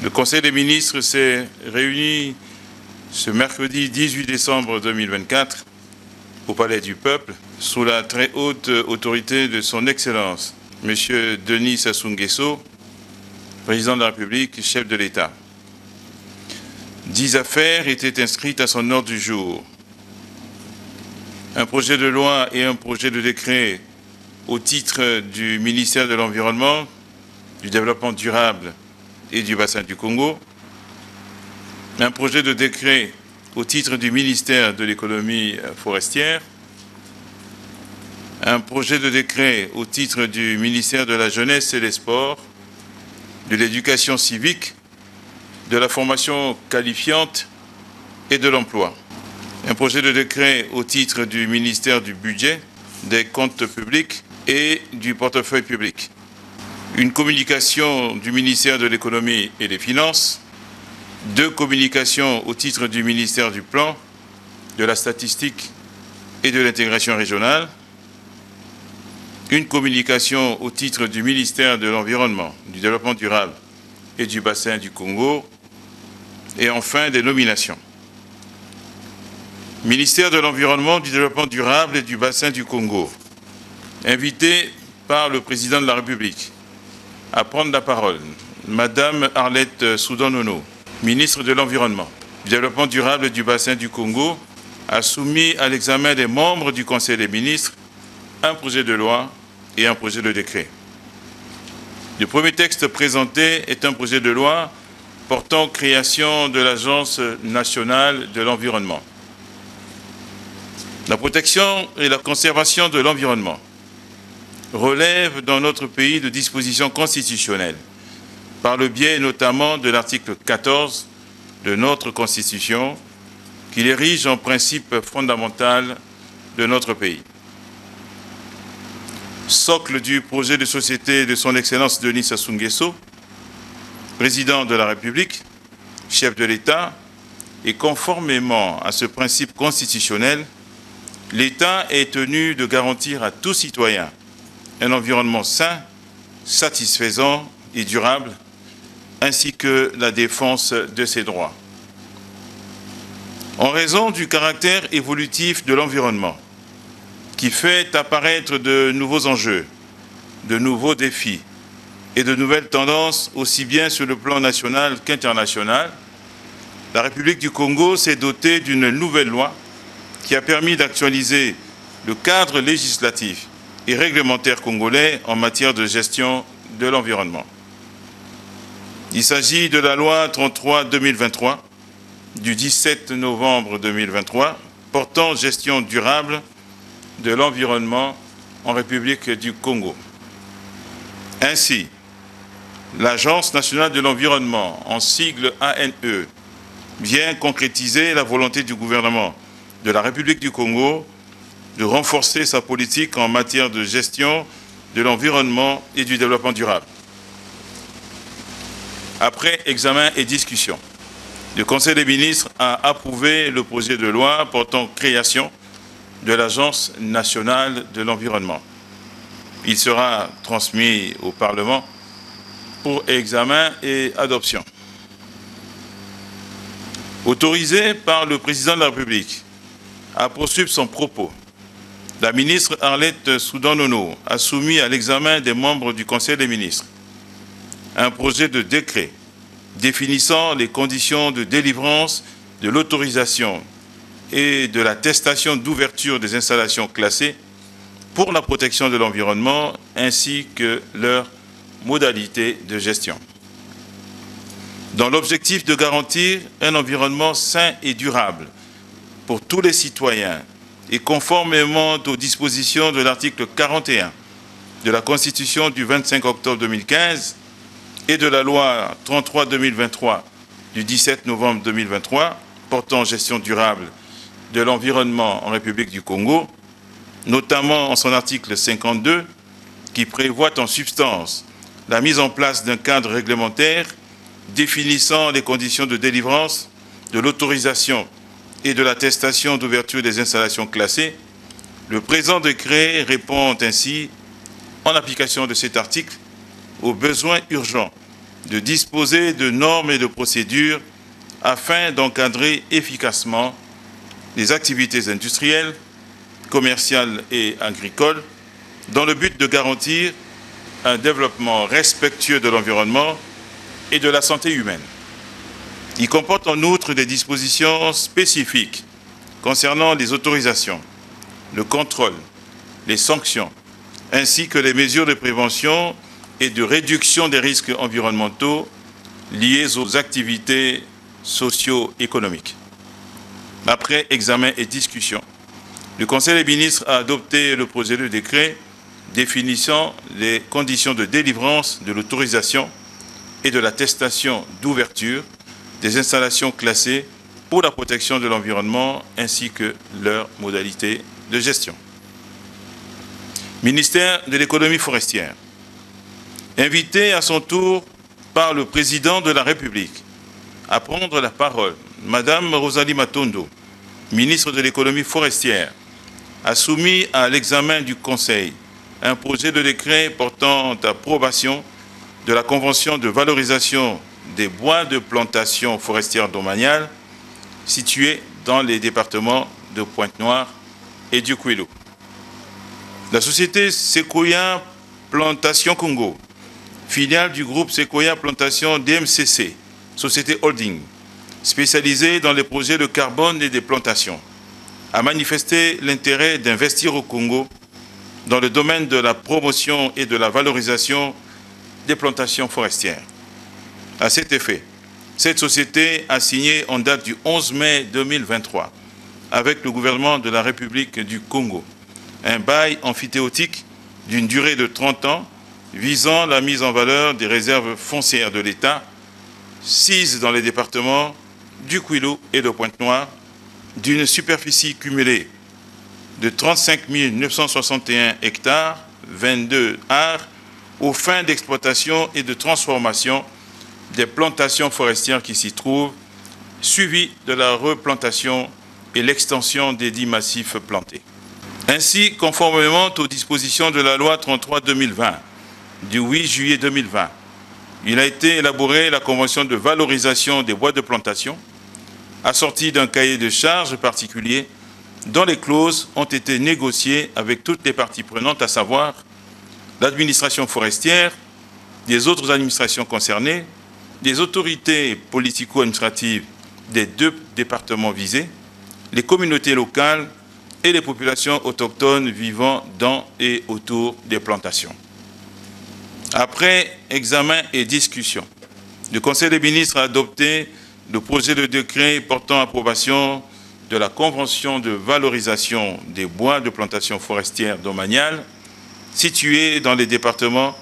Le Conseil des ministres s'est réuni ce mercredi 18 décembre 2024 au Palais du Peuple sous la très haute autorité de son Excellence, M. Denis Sassou Nguesso, Président de la République, chef de l'État. 10 affaires étaient inscrites à son ordre du jour. Un projet de loi et un projet de décret au titre du ministère de l'Environnement, du Développement durable et du bassin du Congo. Un projet de décret au titre du ministère de l'économie forestière. Un projet de décret au titre du ministère de la Jeunesse et des Sports, de l'éducation civique, de la formation qualifiante et de l'emploi. Un projet de décret au titre du ministère du Budget, des Comptes publics et du portefeuille public. Une communication du ministère de l'Économie et des Finances. 2 communications au titre du ministère du Plan, de la Statistique et de l'Intégration régionale. Une communication au titre du ministère de l'Environnement, du Développement durable et du bassin du Congo. Et enfin, des nominations. Ministère de l'Environnement, du Développement durable et du bassin du Congo. Invité par le Président de la République à prendre la parole, Madame Arlette Soudan-Nono, ministre de l'Environnement, du Développement durable et du bassin du Congo, a soumis à l'examen des membres du Conseil des ministres un projet de loi et un projet de décret. Le premier texte présenté est un projet de loi portant création de l'Agence nationale de l'environnement. La protection et la conservation de l'environnement relèvent dans notre pays de dispositions constitutionnelles, par le biais notamment de l'article 14 de notre Constitution, qui l'érige en principe fondamental de notre pays. Socle du projet de société de son Excellence Denis Sassou Nguesso, Président de la République, chef de l'État, et conformément à ce principe constitutionnel, l'État est tenu de garantir à tout citoyen un environnement sain, satisfaisant et durable, ainsi que la défense de ses droits. En raison du caractère évolutif de l'environnement, qui fait apparaître de nouveaux enjeux, de nouveaux défis et de nouvelles tendances, aussi bien sur le plan national qu'international, la République du Congo s'est dotée d'une nouvelle loi qui a permis d'actualiser le cadre législatif et réglementaire congolais en matière de gestion de l'environnement. Il s'agit de la loi 33/2023 du 17 novembre 2023 portant gestion durable de l'environnement en République du Congo. Ainsi, l'Agence nationale de l'environnement, en sigle ANE, vient concrétiser la volonté du gouvernement de la République du Congo de renforcer sa politique en matière de gestion de l'environnement et du développement durable. Après examen et discussion, le Conseil des ministres a approuvé le projet de loi portant création de l'Agence nationale de l'environnement. Il sera transmis au Parlement pour examen et adoption. Autorisée par le Président de la République à poursuivre son propos, la ministre Arlette Soudan-Nono a soumis à l'examen des membres du Conseil des ministres un projet de décret définissant les conditions de délivrance de l'autorisation et de l'attestation d'ouverture des installations classées pour la protection de l'environnement ainsi que leurs modalités de gestion. Dans l'objectif de garantir un environnement sain et durable pour tous les citoyens et conformément aux dispositions de l'article 41 de la Constitution du 25 octobre 2015 et de la loi 33/2023 du 17 novembre 2023 portant gestion durable de l'environnement en République du Congo, notamment en son article 52 qui prévoit en substance la mise en place d'un cadre réglementaire définissant les conditions de délivrance de l'autorisation et de l'attestation d'ouverture des installations classées. Le présent décret répond ainsi, en application de cet article, aux besoins urgents de disposer de normes et de procédures afin d'encadrer efficacement les activités industrielles, commerciales et agricoles dans le but de garantir un développement respectueux de l'environnement et de la santé humaine. Il comporte en outre des dispositions spécifiques concernant les autorisations, le contrôle, les sanctions, ainsi que les mesures de prévention et de réduction des risques environnementaux liés aux activités socio-économiques. Après examen et discussion, le Conseil des ministres a adopté le projet de décret définissant les conditions de délivrance de l'autorisation et de l'attestation d'ouverture des installations classées pour la protection de l'environnement ainsi que leurs modalités de gestion. Ministère de l'économie forestière. Invité à son tour par le président de la République à prendre la parole, Madame Rosalie Matondo, ministre de l'économie forestière, a soumis à l'examen du Conseil un projet de décret portant approbation de la Convention de valorisation des bois de plantation forestière domaniale situés dans les départements de Pointe-Noire et du Kouilou. La société Sequoia Plantation Congo, filiale du groupe Sequoia Plantation DMCC, société holding, spécialisée dans les projets de carbone et des plantations, a manifesté l'intérêt d'investir au Congo dans le domaine de la promotion et de la valorisation des plantations forestières. À cet effet, cette société a signé en date du 11 mai 2023 avec le gouvernement de la République du Congo un bail amphithéotique d'une durée de 30 ans visant la mise en valeur des réserves foncières de l'État, 6 dans les départements du Kouilou et de Pointe-Noire, d'une superficie cumulée de 35 961 hectares, 22 arts, aux fins d'exploitation et de transformation des plantations forestières qui s'y trouvent, suivi de la replantation et l'extension des 10 massifs plantés. Ainsi, conformément aux dispositions de la loi 33-2020 du 8 juillet 2020, il a été élaboré la convention de valorisation des bois de plantation, assortie d'un cahier de charges particulier dont les clauses ont été négociées avec toutes les parties prenantes, à savoir l'administration forestière, les autres administrations concernées, les autorités politico-administratives des 2 départements visés, les communautés locales et les populations autochtones vivant dans et autour des plantations. Après examen et discussion, le Conseil des ministres a adopté le projet de décret portant approbation de la Convention de valorisation des bois de plantation forestière domaniale situés dans les départements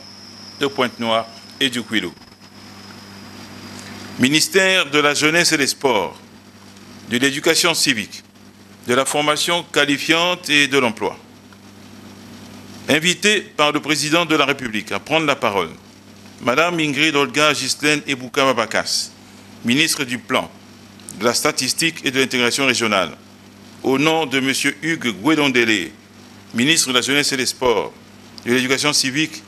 de Pointe-Noire et du Kouilou. Ministère de la Jeunesse et des Sports, de l'Éducation civique, de la formation qualifiante et de l'emploi. Invité par le président de la République à prendre la parole, Madame Ingrid Olga Ghislaine Ebouka-Babakas, ministre du Plan, de la Statistique et de l'Intégration régionale, au nom de M. Hugues Guédondélé, ministre de la Jeunesse et des Sports, de l'Éducation civique,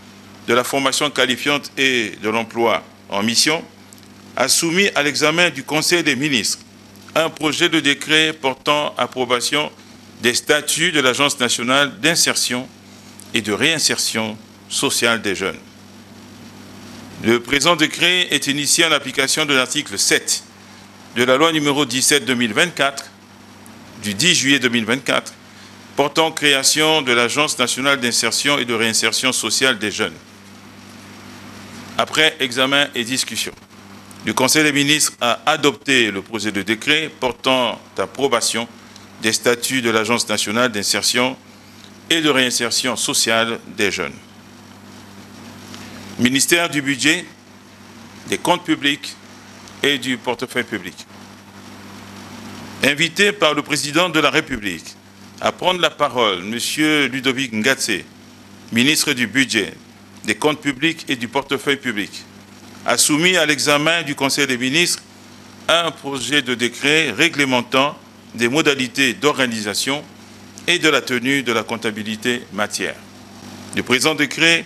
de la formation qualifiante et de l'emploi en mission, a soumis à l'examen du Conseil des ministres un projet de décret portant approbation des statuts de l'Agence nationale d'insertion et de réinsertion sociale des jeunes. Le présent décret est initié en application de l'article 7 de la loi numéro 17-2024 du 10 juillet 2024 portant création de l'Agence nationale d'insertion et de réinsertion sociale des jeunes. Après examen et discussion, le Conseil des ministres a adopté le projet de décret portant approbation des statuts de l'Agence nationale d'insertion et de réinsertion sociale des jeunes. Ministère du Budget, des Comptes publics et du Portefeuille public. Invité par le président de la République à prendre la parole, M. Ludovic Ngatsé, ministre du Budget, des Comptes publics et du Portefeuille public, a soumis à l'examen du Conseil des ministres un projet de décret réglementant des modalités d'organisation et de la tenue de la comptabilité matière. Le présent décret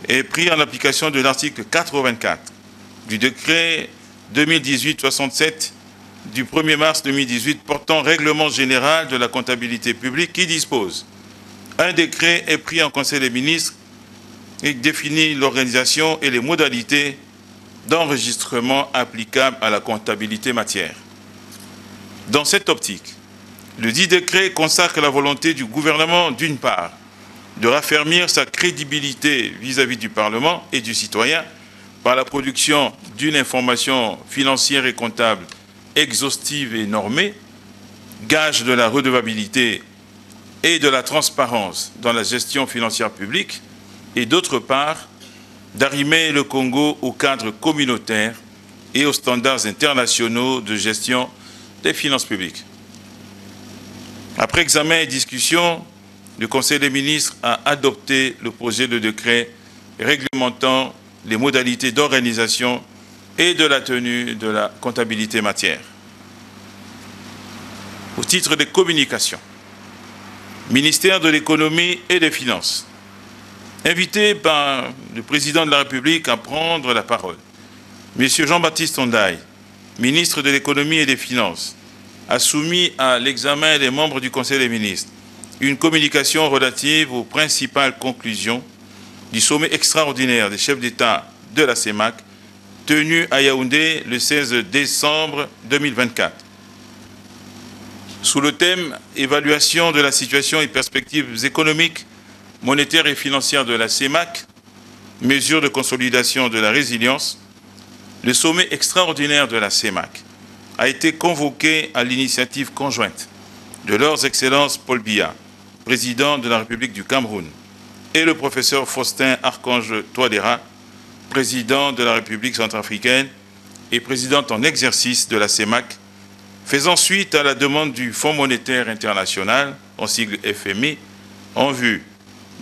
est pris en application de l'article 84 du décret 2018-67 du 1er mars 2018 portant règlement général de la comptabilité publique qui dispose: un décret est pris en Conseil des ministres et définit l'organisation et les modalités d'enregistrement applicables à la comptabilité matière. Dans cette optique, le dit décret consacre la volonté du gouvernement, d'une part, de raffermir sa crédibilité vis-à-vis du Parlement et du citoyen par la production d'une information financière et comptable exhaustive et normée, gage de la redevabilité et de la transparence dans la gestion financière publique, et d'autre part, d'arrimer le Congo au cadre communautaire et aux standards internationaux de gestion des finances publiques. Après examen et discussion, le Conseil des ministres a adopté le projet de décret réglementant les modalités d'organisation et de la tenue de la comptabilité matière. Au titre des communications, ministère de l'économie et des finances, invité par le président de la République à prendre la parole, M. Jean-Baptiste Ondaye, ministre de l'économie et des finances, a soumis à l'examen des membres du Conseil des ministres une communication relative aux principales conclusions du sommet extraordinaire des chefs d'État de la CEMAC tenu à Yaoundé le 16 décembre 2024. Sous le thème « Évaluation de la situation et perspectives économiques, monétaires et financières de la CEMAC, mesures de consolidation de la résilience », le sommet extraordinaire de la CEMAC a été convoqué à l'initiative conjointe de leurs excellences Paul Biya, président de la République du Cameroun, et le professeur Faustin Archange Touadéra, président de la République centrafricaine et président en exercice de la CEMAC, faisant suite à la demande du Fonds monétaire international, en sigle FMI, en vue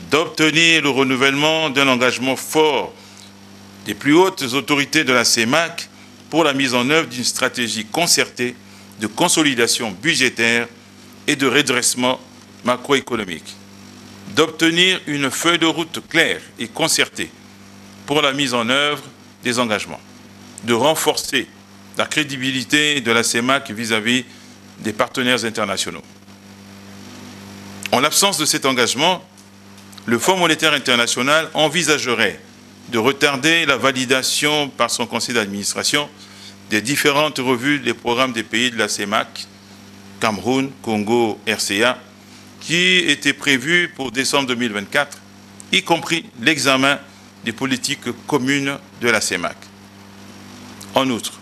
d'obtenir le renouvellement d'un engagement fort des plus hautes autorités de la CEMAC pour la mise en œuvre d'une stratégie concertée de consolidation budgétaire et de redressement macroéconomique, d'obtenir une feuille de route claire et concertée pour la mise en œuvre des engagements, de renforcer la crédibilité de la CEMAC vis-à-vis des partenaires internationaux. En l'absence de cet engagement, le Fonds monétaire international envisagerait de retarder la validation par son conseil d'administration des différentes revues des programmes des pays de la CEMAC, Cameroun, Congo, RCA, qui étaient prévues pour décembre 2024, y compris l'examen des politiques communes de la CEMAC. En outre,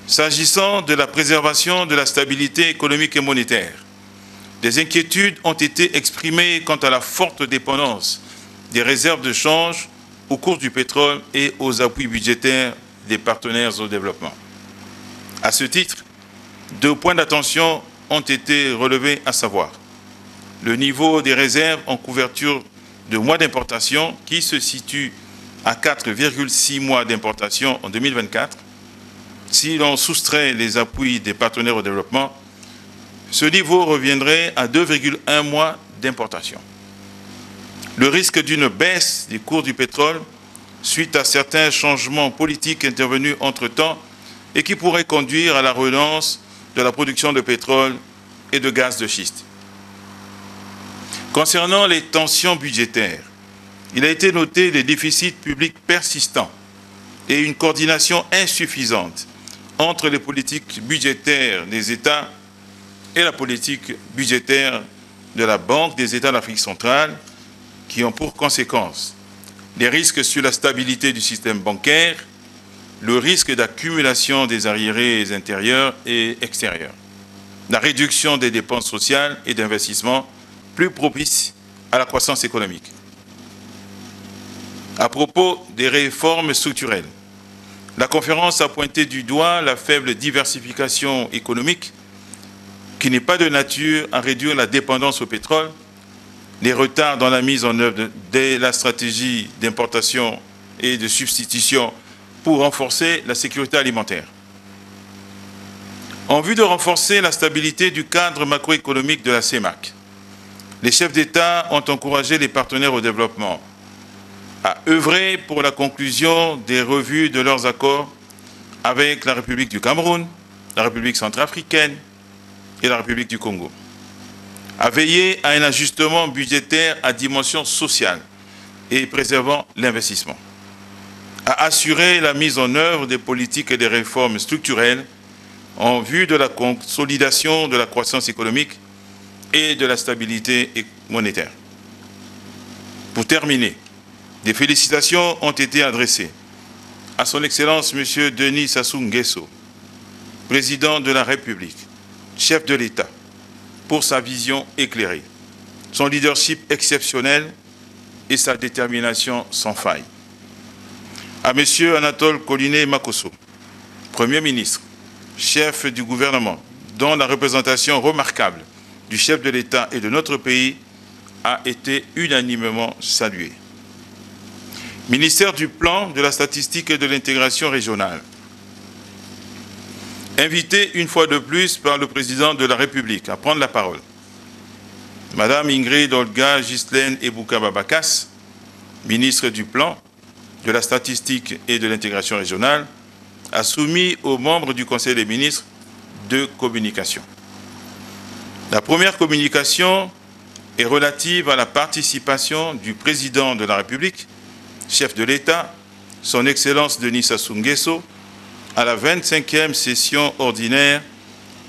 s'agissant de la préservation de la stabilité économique et monétaire, des inquiétudes ont été exprimées quant à la forte dépendance des réserves de change au cours du pétrole et aux appuis budgétaires des partenaires au développement. À ce titre, 2 points d'attention ont été relevés, à savoir le niveau des réserves en couverture de mois d'importation qui se situe à 4,6 mois d'importation en 2024. Si l'on soustrait les appuis des partenaires au développement, ce niveau reviendrait à 2,1 mois d'importation. Le risque d'une baisse des cours du pétrole suite à certains changements politiques intervenus entre-temps et qui pourraient conduire à la relance de la production de pétrole et de gaz de schiste. Concernant les tensions budgétaires, il a été noté des déficits publics persistants et une coordination insuffisante entre les politiques budgétaires des États et la politique budgétaire de la Banque des États d'Afrique centrale, qui ont pour conséquence les risques sur la stabilité du système bancaire, le risque d'accumulation des arriérés intérieurs et extérieurs, la réduction des dépenses sociales et d'investissement plus propice à la croissance économique. À propos des réformes structurelles, la conférence a pointé du doigt la faible diversification économique qui n'est pas de nature à réduire la dépendance au pétrole, les retards dans la mise en œuvre de la stratégie d'importation et de substitution pour renforcer la sécurité alimentaire. En vue de renforcer la stabilité du cadre macroéconomique de la CEMAC, les chefs d'État ont encouragé les partenaires au développement à œuvrer pour la conclusion des revues de leurs accords avec la République du Cameroun, la République centrafricaine et la République du Congo. À veiller à un ajustement budgétaire à dimension sociale et préservant l'investissement. À assurer la mise en œuvre des politiques et des réformes structurelles en vue de la consolidation de la croissance économique et de la stabilité monétaire. Pour terminer, des félicitations ont été adressées à son Excellence M. Denis Sassou Nguesso, président de la République, chef de l'État, pour sa vision éclairée, son leadership exceptionnel et sa détermination sans faille. À M. Anatole Collinet Makosso, Premier ministre, chef du gouvernement, dont la représentation remarquable du chef de l'État et de notre pays a été unanimement saluée. Ministère du Plan, de la Statistique et de l'Intégration régionale. Invité une fois de plus par le Président de la République à prendre la parole, Madame Ingrid Olga Ghislaine Ebouka Babakas, ministre du Plan, de la Statistique et de l'Intégration régionale, a soumis aux membres du Conseil des ministres deux communications. La première communication est relative à la participation du Président de la République, chef de l'État, son Excellence Denis Sassou Nguesso, à la 25e session ordinaire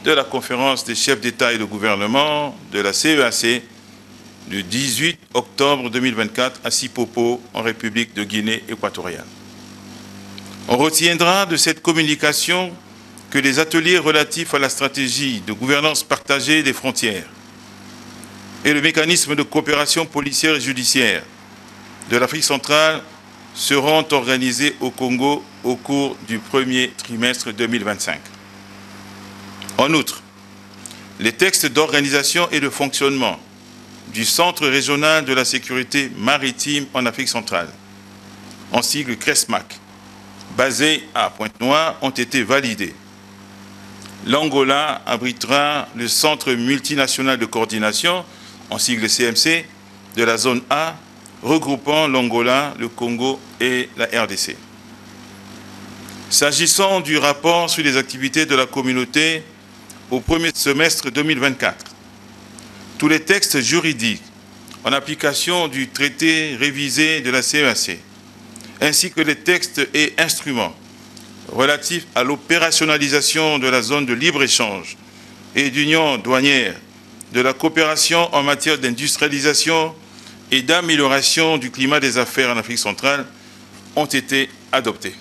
de la conférence des chefs d'État et de gouvernement de la CEAC du 18 octobre 2024 à Sipopo, en République de Guinée équatoriale. On retiendra de cette communication que les ateliers relatifs à la stratégie de gouvernance partagée des frontières et le mécanisme de coopération policière et judiciaire de l'Afrique centrale seront organisés au Congo au cours du premier trimestre 2025. En outre, les textes d'organisation et de fonctionnement du Centre régional de la sécurité maritime en Afrique centrale, en sigle CRESMAC, basé à Pointe-Noire, ont été validés. L'Angola abritera le Centre multinational de coordination, en sigle CMC, de la zone A, regroupant l'Angola, le Congo et la RDC. S'agissant du rapport sur les activités de la communauté au premier semestre 2024, tous les textes juridiques en application du traité révisé de la CEAC, ainsi que les textes et instruments relatifs à l'opérationnalisation de la zone de libre-échange et d'union douanière, de la coopération en matière d'industrialisation et d'amélioration du climat des affaires en Afrique centrale, ont été adoptés.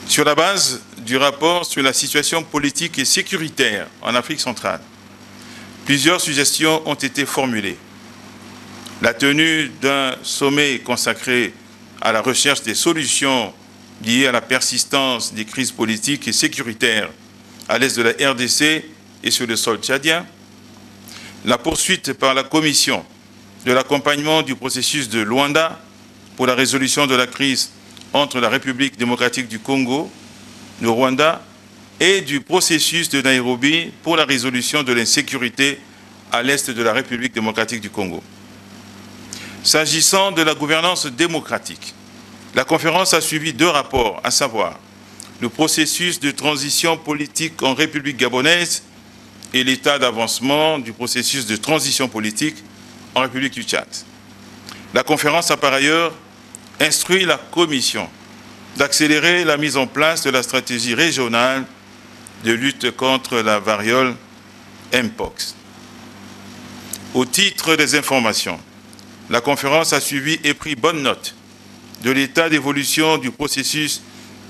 Sur la base du rapport sur la situation politique et sécuritaire en Afrique centrale, plusieurs suggestions ont été formulées. La tenue d'un sommet consacré à la recherche des solutions liées à la persistance des crises politiques et sécuritaires à l'est de la RDC et sur le sol tchadien, la poursuite par la Commission de l'accompagnement du processus de Luanda pour la résolution de la crise entre la République démocratique du Congo, le Rwanda, et du processus de Nairobi pour la résolution de l'insécurité à l'est de la République démocratique du Congo. S'agissant de la gouvernance démocratique, la conférence a suivi deux rapports, à savoir le processus de transition politique en République gabonaise et l'état d'avancement du processus de transition politique en République du Tchad. La conférence a par ailleurs instruit la Commission d'accélérer la mise en place de la stratégie régionale de lutte contre la variole Mpox. Au titre des informations, la conférence a suivi et pris bonne note de l'état d'évolution du processus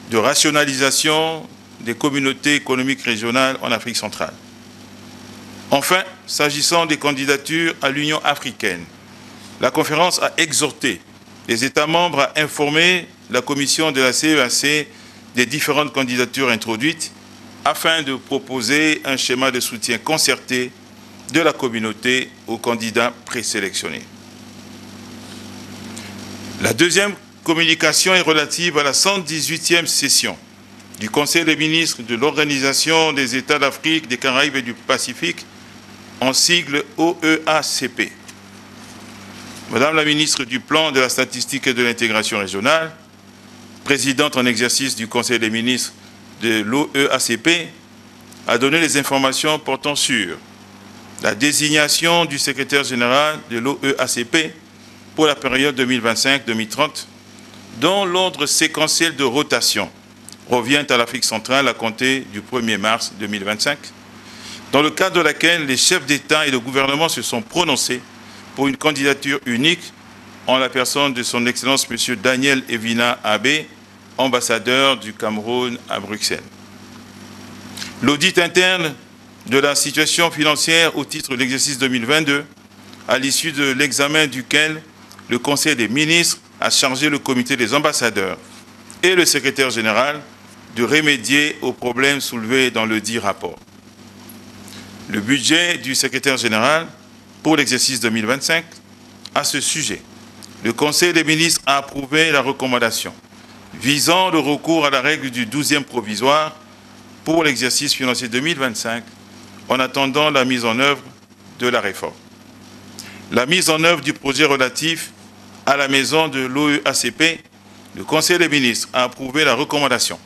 de rationalisation des communautés économiques régionales en Afrique centrale. Enfin, s'agissant des candidatures à l'Union africaine, la conférence a exhorté les États membres à informer la commission de la CEAC des différentes candidatures introduites afin de proposer un schéma de soutien concerté de la communauté aux candidats présélectionnés. La deuxième communication est relative à la 118e session du Conseil des ministres de l'Organisation des États d'Afrique, des Caraïbes et du Pacifique, en sigle OEACP. Madame la ministre du Plan, de la Statistique et de l'Intégration régionale présidente en exercice du Conseil des ministres de l'OEACP, a donné les informations portant sur la désignation du secrétaire général de l'OEACP pour la période 2025-2030, dont l'ordre séquentiel de rotation revient à l'Afrique centrale à compter du 1er mars 2025, dans le cadre de laquelle les chefs d'État et de gouvernement se sont prononcés pour une candidature unique en la personne de son Excellence M. Daniel Evina Abe, ambassadeur du Cameroun à Bruxelles. L'audit interne de la situation financière au titre de l'exercice 2022, à l'issue de l'examen duquel le Conseil des ministres a chargé le comité des ambassadeurs et le secrétaire général de remédier aux problèmes soulevés dans le dit rapport. Le budget du secrétaire général pour l'exercice 2025, à ce sujet, le Conseil des ministres a approuvé la recommandation visant le recours à la règle du 12e provisoire pour l'exercice financier 2025 en attendant la mise en œuvre de la réforme. La mise en œuvre du projet relatif à la maison de l'OEACP, le Conseil des ministres a approuvé la recommandation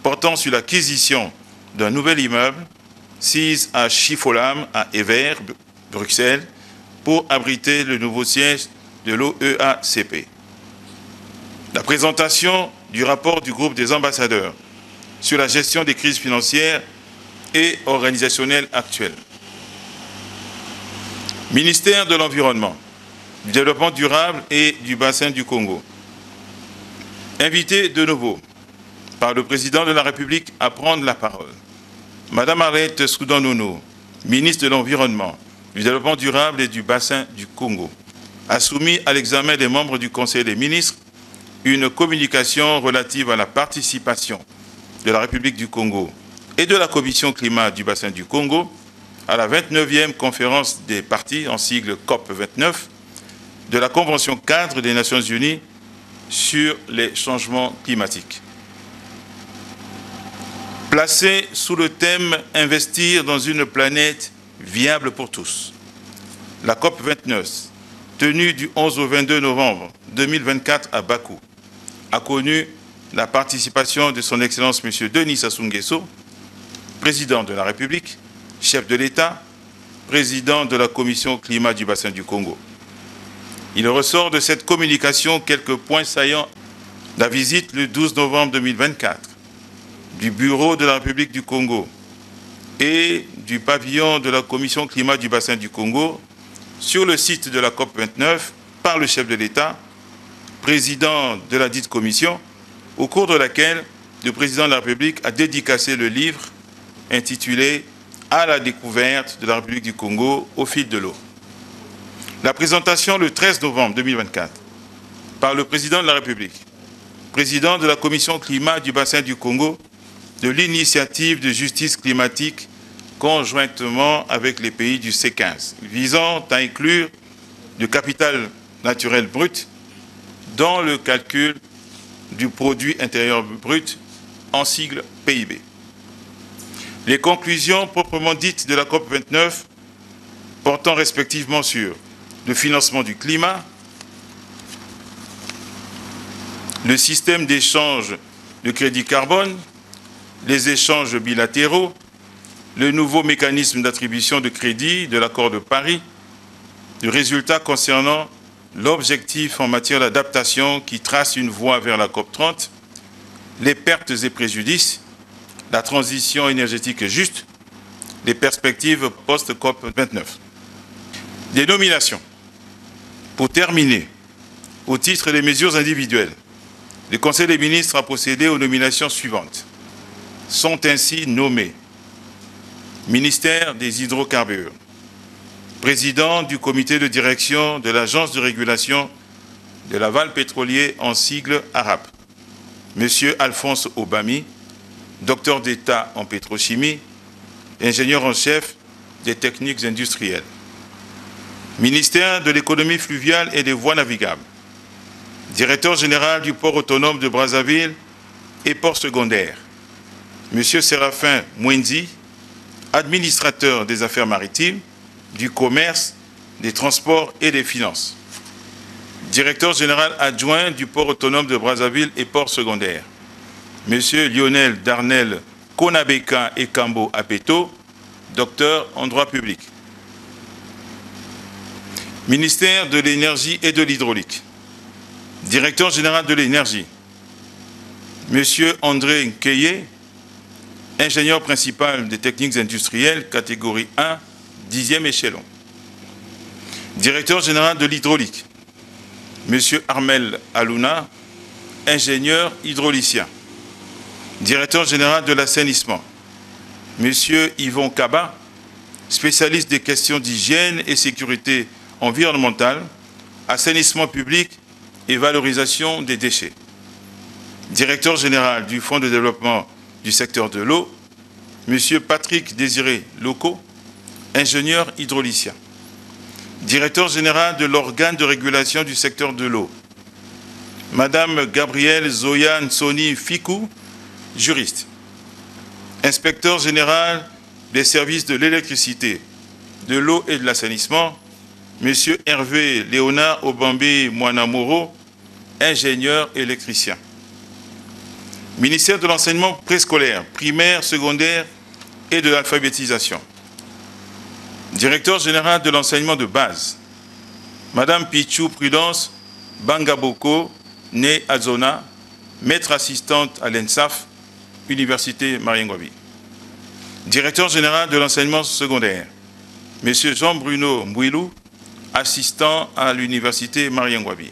portant sur l'acquisition d'un nouvel immeuble, 6 à Chifolam, à Evere, Bruxelles, pour abriter le nouveau siège de l'OEACP. La présentation du rapport du groupe des ambassadeurs sur la gestion des crises financières et organisationnelles actuelles. Ministère de l'Environnement, du Développement durable et du Bassin du Congo. Invité de nouveau par le Président de la République à prendre la parole, Madame Arlette Soudan-Nono, ministre de l'Environnement, du Développement durable et du Bassin du Congo, a soumis à l'examen des membres du Conseil des ministres une communication relative à la participation de la République du Congo et de la Commission climat du Bassin du Congo à la 29e conférence des parties, en sigle COP29, de la Convention cadre des Nations Unies sur les changements climatiques. Placée sous le thème « Investir dans une planète viable pour tous », la COP29, tenue du 11 au 22 novembre 2024 à Bakou, a connu la participation de son Excellence M. Denis Sassou Nguesso, président de la République, chef de l'État, président de la Commission climat du Bassin du Congo. Il ressort de cette communication quelques points saillants. La visite le 12 novembre 2024 du Bureau de la République du Congo et du pavillon de la Commission climat du Bassin du Congo sur le site de la COP29 par le chef de l'État, président de la dite commission, au cours de laquelle le président de la République a dédicacé le livre intitulé « À la découverte de la République du Congo au fil de l'eau ». La présentation le 13 novembre 2024 par le président de la République, président de la Commission climat du Bassin du Congo, de l'initiative de justice climatique conjointement avec les pays du C15, visant à inclure le capital naturel brut dans le calcul du produit intérieur brut, en sigle PIB. Les conclusions proprement dites de la COP29 portant respectivement sur le financement du climat, le système d'échange de crédit carbone, les échanges bilatéraux, le nouveau mécanisme d'attribution de crédit de l'accord de Paris, le résultat concernant l'objectif en matière d'adaptation qui trace une voie vers la COP30, les pertes et préjudices, la transition énergétique juste, les perspectives post-COP29. Des nominations. Pour terminer, au titre des mesures individuelles, le Conseil des ministres a procédé aux nominations suivantes. Sont ainsi nommés ministère des hydrocarbures, président du comité de direction de l'Agence de régulation de l'aval pétrolier en sigle ARAP, M. Alphonse Obami, docteur d'État en pétrochimie, ingénieur en chef des techniques industrielles. Ministère de l'économie fluviale et des voies navigables, directeur général du port autonome de Brazzaville et port secondaire, M. Séraphin Mwenzi, administrateur des affaires maritimes, du commerce, des transports et des finances. Directeur général adjoint du port autonome de Brazzaville et port secondaire. Monsieur Lionel Darnel Konabeka Ekambo Apeto, docteur en droit public. Ministère de l'énergie et de l'hydraulique. Directeur général de l'énergie. Monsieur André Nkeye, ingénieur principal des techniques industrielles, catégorie 1, 10e échelon. Directeur général de l'hydraulique. Monsieur Armel Alouna, ingénieur hydraulicien. Directeur général de l'assainissement. Monsieur Yvon Kaba, spécialiste des questions d'hygiène et sécurité environnementale, assainissement public et valorisation des déchets. Directeur général du Fonds de développement du secteur de l'eau, Monsieur Patrick Désiré Loco, ingénieur hydraulicien. Directeur général de l'organe de régulation du secteur de l'eau. Madame Gabrielle Zoyan Soni Fikou, juriste. Inspecteur général des services de l'électricité, de l'eau et de l'assainissement, Monsieur Hervé Léonard Obambi Mwanamoro, ingénieur électricien. Ministère de l'enseignement préscolaire, primaire, secondaire et de l'alphabétisation. Directeur général de l'enseignement de base, Madame Pichou Prudence Bangaboko, née Azona, maître assistante à l'ENSAF, Université Mariengwabi. Directeur général de l'enseignement secondaire, Monsieur Jean-Bruno Mbouilou, assistant à l'Université Mariengwabi.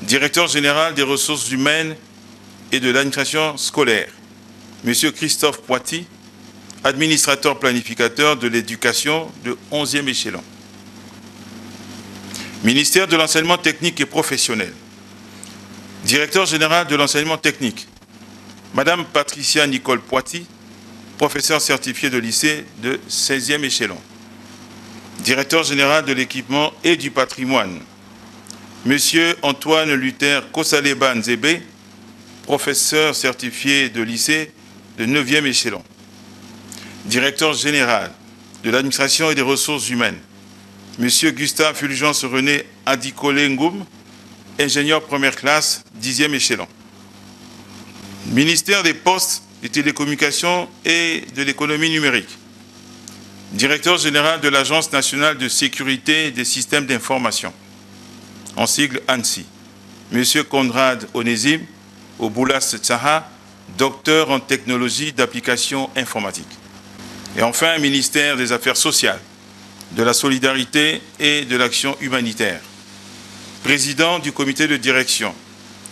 Directeur général des ressources humaines et de l'administration scolaire, Monsieur Christophe Poiti, administrateur planificateur de l'éducation de 11e échelon. Ministère de l'enseignement technique et professionnel. Directeur général de l'enseignement technique, Madame Patricia Nicole Poiti, professeure certifiée de lycée de 16e échelon. Directeur général de l'équipement et du patrimoine, Monsieur Antoine Luther Kosaleba Nzebe, professeur certifié de lycée de 9e échelon. Directeur général de l'administration et des ressources humaines, Monsieur Gustave Fulgence René Adikole Ngoum, ingénieur première classe, 10e échelon. Ministère des Postes, des Télécommunications et de l'économie numérique. Directeur général de l'Agence nationale de sécurité des systèmes d'information, en sigle ANSI. Monsieur Conrad Onésime Oboulas Tsaha, docteur en technologie d'application informatique. Et enfin, ministère des Affaires sociales, de la solidarité et de l'action humanitaire. Président du comité de direction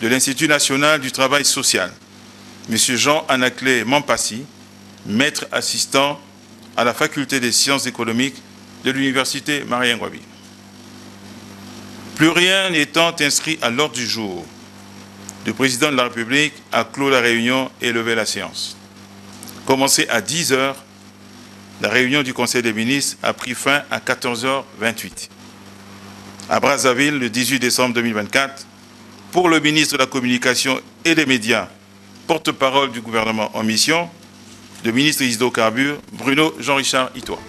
de l'Institut national du travail social, Monsieur Jean-Anaclé Mampassi, maître assistant à la faculté des sciences économiques de l'Université Mariengwabi. Plus rien n'étant inscrit à l'ordre du jour, le président de la République a clos la réunion et levé la séance. Commencé à 10 h, la réunion du Conseil des ministres a pris fin à 14h28. À Brazzaville, le 18 décembre 2024, pour le ministre de la Communication et des Médias, porte-parole du gouvernement en mission, le ministre des Hydrocarbures, Bruno Jean-Richard Itoie.